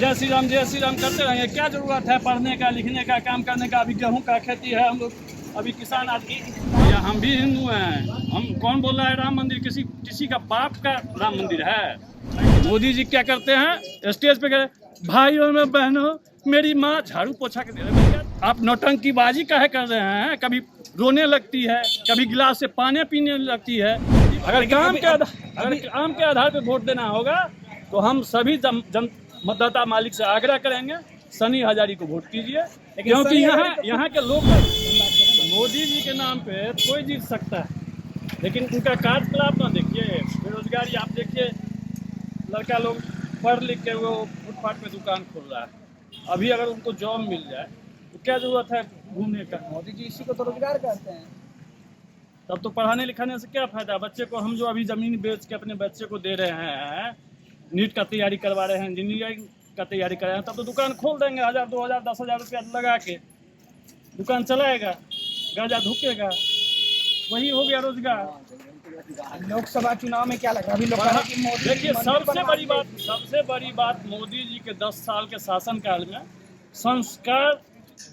जय श्री राम करते रहेंगे। क्या जरूरत है पढ़ने का, लिखने का, काम करने का। अभी गेहूं का खेती है, हम लोग अभी किसान आदमी। या हम भी हिंदू हैं। हम कौन बोल रहा है राम मंदिर किसी का बाप का राम मंदिर है? मोदी जी क्या करते हैं, स्टेज पे गए, भाइयों में बहनों मेरी माँ झाड़ू पोछा के दे रहे हैं। आप नौटंकीबाजी काहे कर रहे हैं? कभी रोने लगती है, कभी गिलास से पानी पीने लगती है। अगर काम के आधार पर वोट देना होगा तो हम सभी मतदाता मालिक से आग्रह करेंगे, सनी हजारी को वोट कीजिए, क्योंकि यहाँ के लोग मोदी जी के नाम पे कोई जीत सकता है, लेकिन उनका कार्यकलाप ना देखिए। बेरोजगारी आप देखिए, लड़का लोग पढ़ लिख के वो फुटपाथ पे दुकान खोल रहा है। अभी अगर उनको जॉब मिल जाए तो क्या जरूरत है घूमने का? मोदी जी इसी को तो रोजगार कहते हैं। तब तो पढ़ाने लिखाने से क्या फायदा? बच्चे को हम जो अभी जमीन बेच के अपने बच्चे को दे रहे हैं, नीट का तैयारी करवा रहे हैं, इंजीनियरिंग का तैयारी कर रहे हैं, तब तो दुकान खोल देंगे 1000 2000 10,000 रुपया लगा के दुकान चलाएगा, गांजा धुकेगा, वही हो गया रोजगार। लोकसभा चुनाव में क्या लग रहा है? अभी लोग देखिए, सबसे बड़ी बात मोदी जी के 10 साल के शासनकाल में संस्कार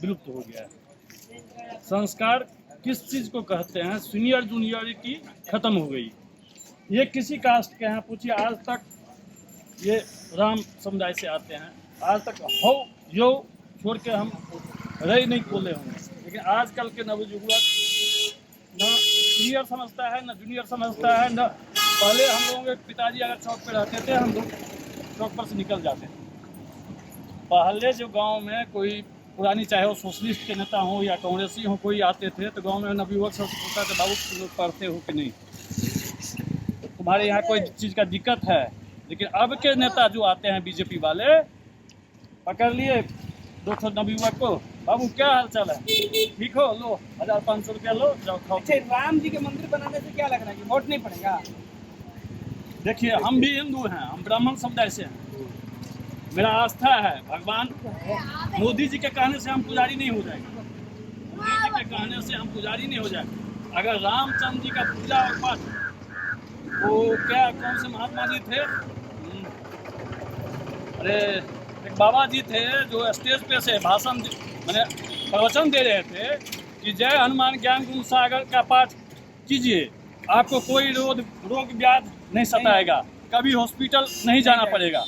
विलुप्त हो गया है। संस्कार किस चीज को कहते हैं? सीनियर जूनियर की खत्म हो गई। ये किसी कास्ट के हैं पूछिए, आज तक ये राम समुदाय से आते हैं, आज तक हो यो छोड़ के हम रही नहीं खोले होंगे। लेकिन आजकल के नवयुवक न सीनियर समझता है, न जूनियर समझता है, न पहले हम लोगों के पिताजी अगर चौक पे रहते थे, हम लोग चौक पर से निकल जाते थे। पहले जो गांव में कोई पुरानी, चाहे वो सोशलिस्ट के नेता हो या कांग्रेसी हो, कोई आते थे तो गांव में नवयुवक सब पूछता था, बाबू तुम लोग पढ़ते हो कि नहीं, तुम्हारे यहाँ कोई चीज़ का दिक्कत है? लेकिन अब के नेता जो आते हैं बीजेपी वाले, पकड़ लिए 200 नवयुवक को, बाबू क्या हाल चाल है, ठीक हो, लो 1500 रुपया लो, जाओ खाओ। अच्छा, राम जी के मंदिर बनाने से क्या लग रहा है कि वोट नहीं पड़ेगा? देखिए, हम भी हिंदू हैं, हम ब्राह्मण समुदाय से हैं, मेरा आस्था है भगवान। मोदी जी के कहने से हम पुजारी नहीं हो जाएंगे, मोदी जी के कहने से हम पुजारी नहीं हो जाएंगे। अगर रामचंद्र जी का पूजा और पाठ, वो क्या कौन से महात्मा जी थे, अरे एक बाबा जी थे जो स्टेज पे से भाषण मैंने प्रवचन दे रहे थे कि जय हनुमान ज्ञान गुण सागर का पाठ कीजिए, आपको कोई रोग व्याध नहीं सताएगा, कभी हॉस्पिटल नहीं जाना पड़ेगा।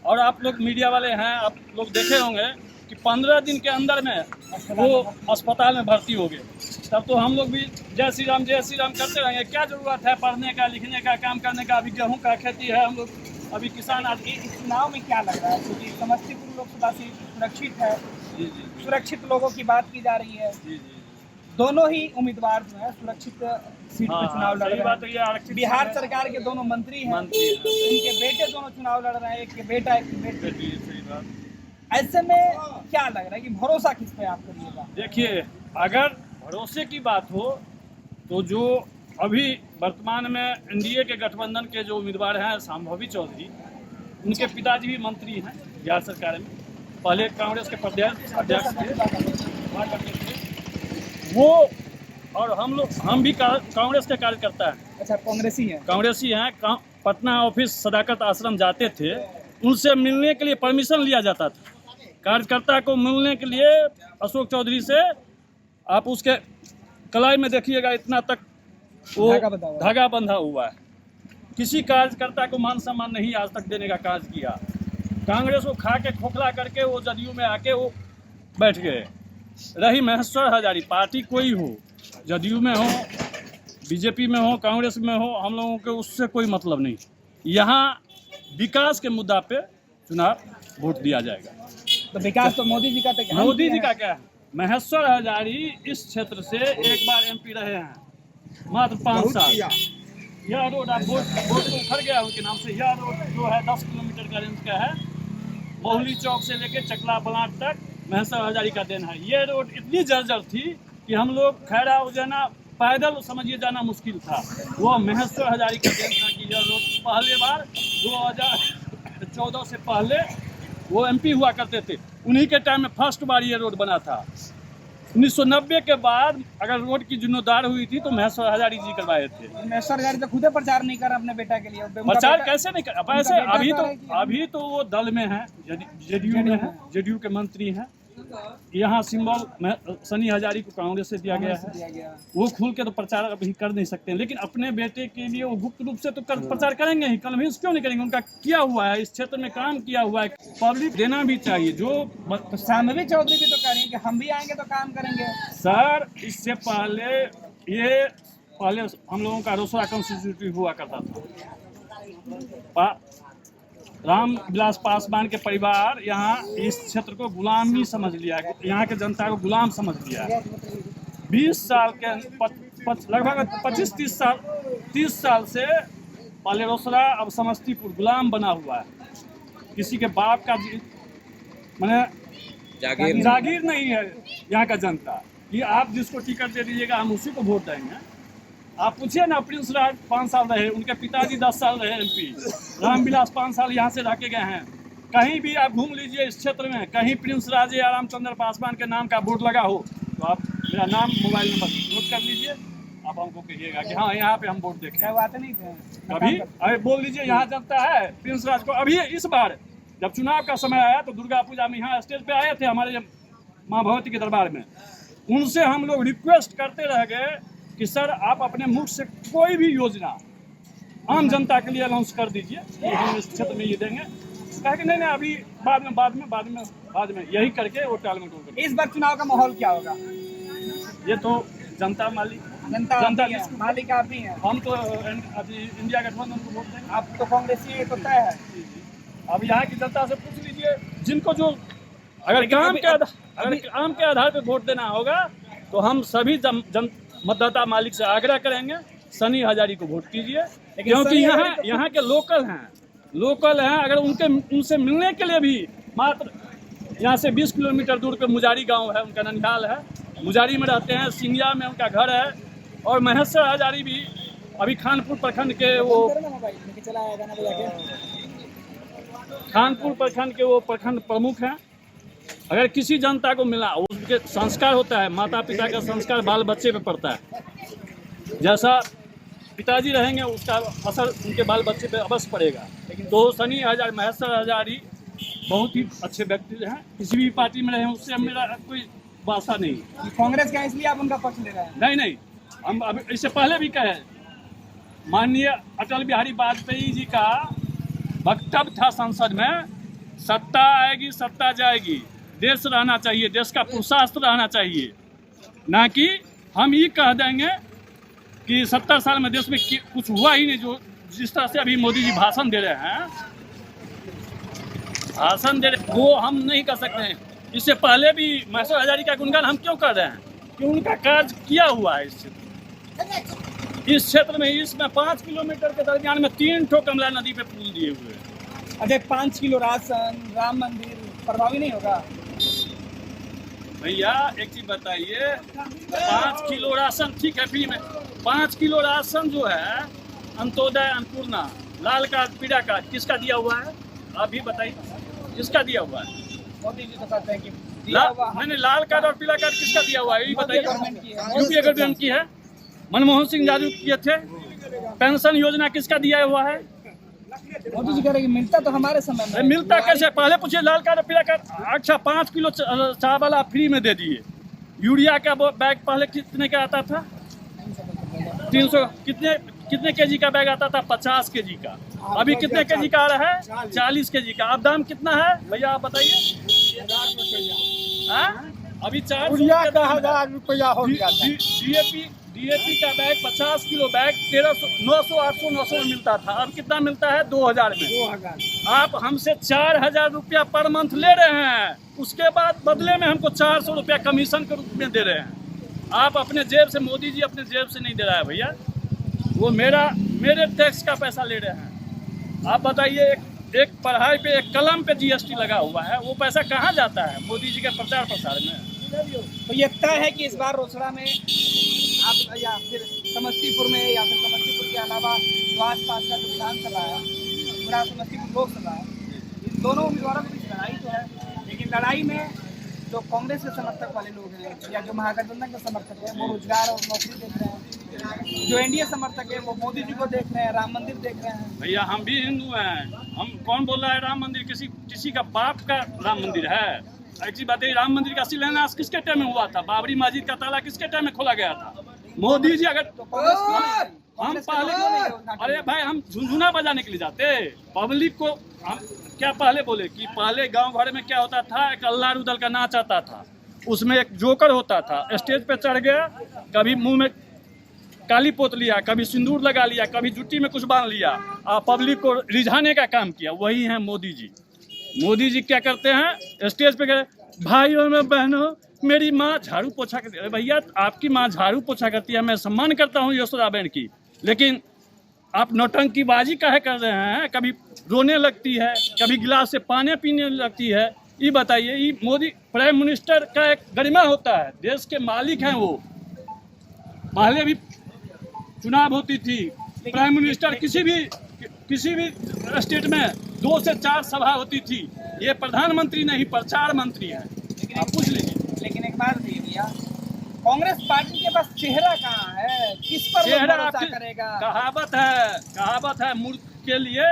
और आप लोग मीडिया वाले हैं, आप लोग देखे होंगे कि 15 दिन के अंदर में वो अस्पताल में भर्ती हो गए। तब तो हम लोग भी जय श्री राम करते रहेंगे। क्या जरूरत है पढ़ने का, लिखने का, काम करने का? अभी गेहूं का खेती है, हम लोग अभी किसान आदमी। इस चुनाव में क्या लग रहा है? क्योंकि समस्तीपुर लोकसभा सीट सुरक्षित है, सुरक्षित लोगों की बात की जा रही है। दोनों ही उम्मीदवार जो है सुरक्षित सीट पर चुनाव लड़ रहे हैं। बिहार सरकार के दोनों मंत्री हैं, उनके बेटे दोनों चुनाव लड़ रहे हैं, एक के बेटा एक की बेटी। ऐसे में क्या लग रहा है कि भरोसा किस पे आप करिएगा? देखिए, अगर भरोसे की बात हो तो जो अभी वर्तमान में एनडीए के गठबंधन के जो उम्मीदवार हैं संभवी चौधरी, उनके पिताजी भी मंत्री हैं बिहार सरकार में, पहले कांग्रेस के अध्यक्ष थे वो, और हम भी कांग्रेस के कार्यकर्ता हैं। अच्छा, कांग्रेसी हैं। पटना ऑफिस सदाकत आश्रम जाते थे, उनसे मिलने के लिए परमिशन लिया जाता था। कार्यकर्ता को मिलने के लिए अशोक चौधरी से, आप उसके कलाई में देखिएगा इतना तक वो धागा बंधा हुआ है। किसी कार्यकर्ता को मान सम्मान नहीं आज तक देने का कार्य किया। कांग्रेस को खा के खोखला करके वो जदयू में आके वो बैठ गए। रही महेश्वर हजारी, पार्टी कोई हो, जदयू में हो, बीजेपी में हो, कांग्रेस में हो, हम लोगों के उससे कोई मतलब नहीं। यहाँ विकास के मुद्दा पे चुनाव वोट दिया जाएगा। तो विकास तो मोदी जी का तो मोदी जी का क्या है? महेश्वर हजारी इस क्षेत्र से एक बार एमपी रहे हैं, मात्र 5 साल। यह रोड आप बोर्ड तो उखड़ गया उनके नाम से। यह रोड जो है 10 किलोमीटर का रेंज का है, बहुली चौक से लेके चकला बलाट तक महेश्वर हजारी का देन है। ये रोड इतनी जर्जर थी कि हम लोग खैरा उजाना पैदल समझिए जाना मुश्किल था। वो महेश्वर हजारी का देन था कि यह रोड पहले बार 2014 से पहले वो एमपी हुआ करते थे, उन्हीं के टाइम में फर्स्ट बार ये रोड बना था। 1990 के बाद अगर रोड की जीर्णोद्धार हुई थी तो महेश्वर हजारी जी करवाए थे। महेश्वर हजारी तो खुद प्रचार नहीं कर रहा अपने बेटा के लिए। उनका प्रचार बेटा- कैसे नहीं कर, उनका ऐसे बेटा अभी कह तो रहा है कि अभी तो वो दल में है, जेडीयू में है, जेडीयू के मंत्री हैं। यहाँ सिंबल सनी हजारी को कांग्रेस से दिया गया है। दिया गया। वो खुल के तो प्रचार अभी कर नहीं सकते हैं, लेकिन अपने बेटे के लिए वो गुप्त रूप से तो प्रचार करेंगे ही। कन्विंस क्यों नहीं करेंगे? उनका किया हुआ है, इस क्षेत्र में काम किया हुआ है, पब्लिक देना भी चाहिए। जो तो शाम्भवी चौधरी भी तो कह रही है कि हम भी आएंगे तो काम करेंगे। सर इससे पहले हम लोगों का रोसड़ा कॉन्स्टिट्यूटिव हुआ करता था। राम विलास पासवान के परिवार यहाँ इस क्षेत्र को गुलामी समझ लिया है, यहाँ के जनता को गुलाम समझ लिया है। 20 साल के लगभग 25-30 साल से पहले रोसड़ा अब समस्तीपुर गुलाम बना हुआ है। किसी के बाप का मैंने जागीर नहीं है यहाँ का जनता। ये आप जिसको टिकट दे दीजिएगा हम उसी को वोट देंगे। आप पूछिए ना, प्रिंस राज 5 साल रहे, उनके पिताजी 10 साल रहे एमपी, रामविलास 5 साल यहाँ से रह के गए हैं। कहीं भी आप घूम लीजिए इस क्षेत्र में, कहीं प्रिंस राज या रामचंद्र पासवान के नाम का बोर्ड लगा हो तो आप मेरा नाम मोबाइल नंबर नोट कर लीजिए, आप हमको कहिएगा कि हाँ यहाँ पे हम वोट देखें। क्या बात नहीं थे अभी अरे बोल दीजिए यहाँ जनता है प्रिंस राज को। अभी इस बार जब चुनाव का समय आया तो दुर्गा पूजा में यहाँ स्टेज पे आए थे हमारे माँ भगवती के दरबार में। उनसे हम लोग रिक्वेस्ट करते रह गए कि सर आप अपने मुख से कोई भी योजना आम जनता के लिए अनाउंस कर दीजिए कि हम इस क्षेत्र में ये देंगे। कहा कि नहीं अभी बाद में यही करके वो टालमटोल करेंगे। इस बार चुनाव का माहौल क्या होगा? ये तो जनता मालिक, जनता जिसको मालिक आप ही हैं। हम तो अभी इंडिया गठबंधन को वोट देंगे। आप तो कांग्रेसी तो तय है। अब यहाँ की जनता से पूछ लीजिए, जिनको जो अगर काम के आधार पर वोट देना होगा तो हम सभी मतदाता मालिक से आग्रह करेंगे सनी हजारी को वोट कीजिए, क्योंकि यहाँ के लोकल हैं। अगर उनसे मिलने के लिए भी मात्र यहाँ से 20 किलोमीटर दूर पे मुजारी गांव है, उनका ननिहाल है, मुजारी में रहते हैं, सिंगिया में उनका घर है। और महेश्वर हजारी भी अभी खानपुर प्रखंड के वो प्रखंड प्रमुख हैं। अगर किसी जनता को मिला, उसके संस्कार होता है, माता पिता का संस्कार बाल बच्चे पे पड़ता है। जैसा पिताजी रहेंगे उसका असर उनके बाल बच्चे पे अवश्य पड़ेगा। तो सनी हजारी, महेश्वर हजारी बहुत ही अच्छे व्यक्ति हैं। किसी भी पार्टी में रहे उससे मेरा कोई वास्ता नहीं। कांग्रेस का इसलिए आप उनका पक्ष ले रहे हैं? नहीं, हम अभी इससे पहले भी कहे, माननीय अटल बिहारी वाजपेयी जी का वक्तव्य था संसद में, सत्ता आएगी सत्ता जाएगी, देश रहना चाहिए, देश का पुरुषार्थ रहना चाहिए, ना कि हम ये कह देंगे कि 70 साल में देश में कुछ हुआ ही नहीं। जो जिस तरह से अभी मोदी जी भाषण दे रहे हैं, वो हम नहीं कर सकते हैं। इससे पहले भी महेश्वर हजारी का गुणगान हम क्यों कर रहे हैं? कि उनका कार्य किया हुआ है इस क्षेत्र में। इसमें 5 किलोमीटर के दरमियान में 3 ठो कमला नदी पे पुल दिए हुए हैं। अरे 5 किलो राशन, राम मंदिर प्रभावी नहीं होगा? भैया एक चीज बताइए, 5 किलो राशन ठीक है फ्री में, 5 किलो राशन जो है अंत्योदय, अन्नपूर्णा, लाल कार्ड, पीला कार्ड किसका दिया हुआ है? आप भी बताइए किसका दिया हुआ है? मोदी जी तो कहते हैं कि नहीं, लाल कार्ड और पीला कार्ड किसका दिया हुआ है ये बताइए। यूपीए गवर्नमेंट की है, मनमोहन सिंह यादव किए थे। पेंशन योजना किसका दिया हुआ है? मोदी जी कह रहे हैं कि मिलता तो हमारे समय में। मिलता कैसे? पहले पूछिए, लाल कार्ड पीला कार्ड। अच्छा 5 किलो चावल आप फ्री में दे दिए। यूरिया का बैग पहले कितने का आता था? 300। कितने केजी का बैग आता था? 50 केजी का। अभी कितने केजी का आ रहा है? 40 केजी का। अब दाम कितना है भैया आप बताइए? अभी 1000 रुपया हो गया। डीएपी का बैग 50 किलो बैग 900, 800, 900 में मिलता था। अब कितना मिलता है? 2000 में। आप हमसे 4000 रुपया पर मंथ ले रहे हैं, उसके बाद बदले में हमको 400 रुपया कमीशन के रूप में दे रहे हैं। आप अपने जेब से, मोदी जी अपने जेब से नहीं दे रहा है भैया, वो मेरे टैक्स का पैसा ले रहे हैं। आप बताइए, एक पढ़ाई पे, एक कलम पे जीएसटी लगा हुआ है, वो पैसा कहाँ जाता है? मोदी जी के प्रचार प्रसार में। तो ये तय है कि इस बार रोसड़ा में आप या फिर समस्तीपुर में या फिर समस्तीपुर के अलावा जो आसपास का जो विधानसभा है, पूरा समस्तीपुर लोकसभा है, इन दोनों उम्मीदवारों के बीच लड़ाई तो है, लेकिन लड़ाई में जो कांग्रेस के समर्थक वाले लोग हैं या जो महागठबंधन के समर्थक हैं वो रोजगार और नौकरी देख रहे हैं, जो एनडीए समर्थक है वो मोदी जी को देख रहे हैं, राम मंदिर देख रहे हैं। भैया हम भी हिंदू हैं, हम कौन बोल रहा है राम मंदिर किसी का बाप का राम मंदिर है? ऐसी बात है, राम मंदिर का शिलान्यास किसके टाइम में हुआ था? बाबरी मस्जिद का ताला किसके टाइम में खोला गया था? मोदी जी अगर तो कांग्रेस हम पहले, अरे भाई हम झुनझुना बजाने के लिए जाते पब्लिक को, हम क्या पहले बोले कि पहले गांव भर में क्या होता था, एक अल्लाह रुदल का नाच आता था, उसमें एक जोकर होता था, स्टेज पे चढ़ गया, कभी मुंह में काली पोत लिया, कभी सिंदूर लगा लिया, कभी जुट्टी में कुछ बांध लिया और पब्लिक को रिझाने का काम किया। वही है मोदी जी। मोदी जी क्या करते हैं, स्टेज पे गए, भाइयों में बहनों मेरी माँ झाड़ू पोछा करती है। भैया आपकी माँ झाड़ू पोछा करती है, मैं सम्मान करता हूँ यशोदाबेन की, लेकिन आप नौटंकीबाजी काहे कर रहे हैं? कभी रोने लगती है, कभी गिलास से पानी पीने लगती है। ये बताइए, ये मोदी प्राइम मिनिस्टर का एक गरिमा होता है, देश के मालिक हैं वो। पहले भी चुनाव होती थी, प्राइम मिनिस्टर किसी भी स्टेट में 2 से 4 सभा होती थी। ये प्रधानमंत्री नहीं, प्रचार मंत्री है, आप पूछ लीजिए। लेकिन एक बात बताइए भैया, कांग्रेस पार्टी के पास चेहरा कहाँ है? किस पर वो चेहरा भरोसा करेगा? कहावत है मूर्ख के लिए,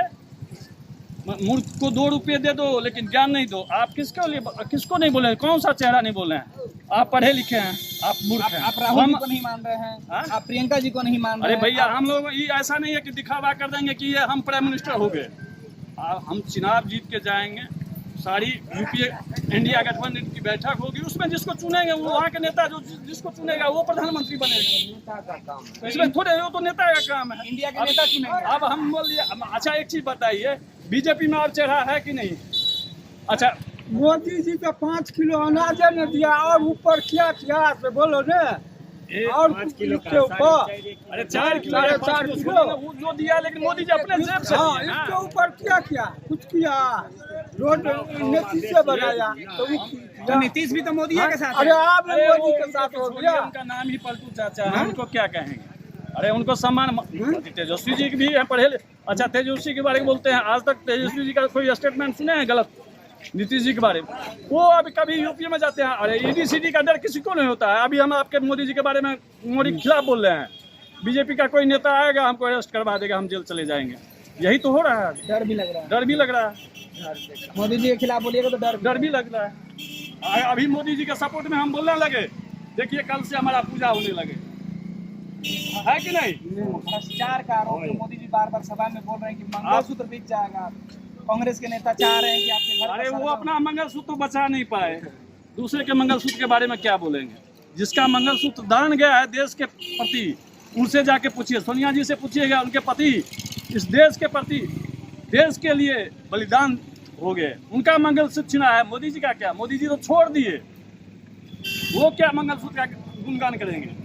मूर्ख को 2 रुपये दे दो लेकिन ज्ञान नहीं दो। आप किसको नहीं बोले? कौन सा चेहरा नहीं बोले हैं? आप पढ़े लिखे हैं, आप मूर्ख हैं। आप राहुल जी को नहीं मान रहे हैं, आप प्रियंका जी को नहीं मान रहे अरे हैं। भैया हम लोग ये ऐसा नहीं है कि दिखावा कर देंगे कि ये हम प्राइम मिनिस्टर हो गए। हम चुनाव जीत के जाएंगे, सारी यूपीए इंडिया गठबंधन की बैठक होगी, उसमें जिसको चुनेंगे वो वहाँ के नेता जो जिसको चुनेगा वो प्रधानमंत्री बनेगा। इसमें थोड़े वो तो नेता का काम है, इंडिया के नेता चुनेंगे। अब हम बोलिए। अच्छा एक चीज बताइए, बीजेपी में और चेहरा है कि नहीं? अच्छा मोदी जी का 5 किलो अनाज ने दिया और ऊपर क्या क्या से बोलो ने, और 5 किलो के ऊपर, अरे 4 किलो 4 किलो वो जो दिया, लेकिन मोदी जी अपने जेब से हाँ, दिए ना। इसके ऊपर क्या क्या कुछ किया, रोड नीतीश से बनाया तो वो तो नीतीश भी तो मोदी के साथ अरे है। आप अरे मोदी वो के साथ हो छोड़िए, गया। उनका नाम ही पलटू चाचा है, उनको क्या कहेंगे? अरे उनको सम्मान, तेजस्वी जी भी है पढ़े। अच्छा तेजस्वी के बारे में बोलते हैं, आज तक तेजस्वी जी का कोई स्टेटमेंट सुने हैं गलत नीतीश जी के बारे में? वो अभी कभी यूपी में जाते हैं, अरे ईडी का डर किसी को नहीं होता है। अभी हम आपके मोदी जी के बारे में मोदी के खिलाफ बोल रहे हैं, बीजेपी का कोई नेता आएगा हमको अरेस्ट करवा देगा, हम जेल चले जाएंगे। यही तो हो रहा है, डर भी लग रहा है। डर भी लग रहा है, मोदी जी के खिलाफ बोलिएगा तो डर भी लग रहा है। अभी मोदी जी के सपोर्ट में हम बोलने लगे, देखिए कल से हमारा पूजा होने लगे, है कि नहीं? भ्रष्टाचार का आरोप तो मोदी जी बार बार सभा में बोल रहे हैं कि मंगलसूत्र बिक जाएगा। कांग्रेस के नेता चाह रहे हैं कि आपके घर अरे वो अपना मंगलसूत्र बचा नहीं पाए, दूसरे के मंगलसूत्र के बारे में क्या बोलेंगे? जिसका मंगलसूत्र दान गया है देश के प्रति, उनसे जाके पूछिए, सोनिया जी से पूछिएगा, उनके पति इस देश के प्रति, देश के लिए बलिदान हो गए, उनका मंगलसूत्र छिना है। मोदी जी का क्या? मोदी जी तो छोड़ दिए, वो क्या मंगलसूत्र का गुणगान करेंगे?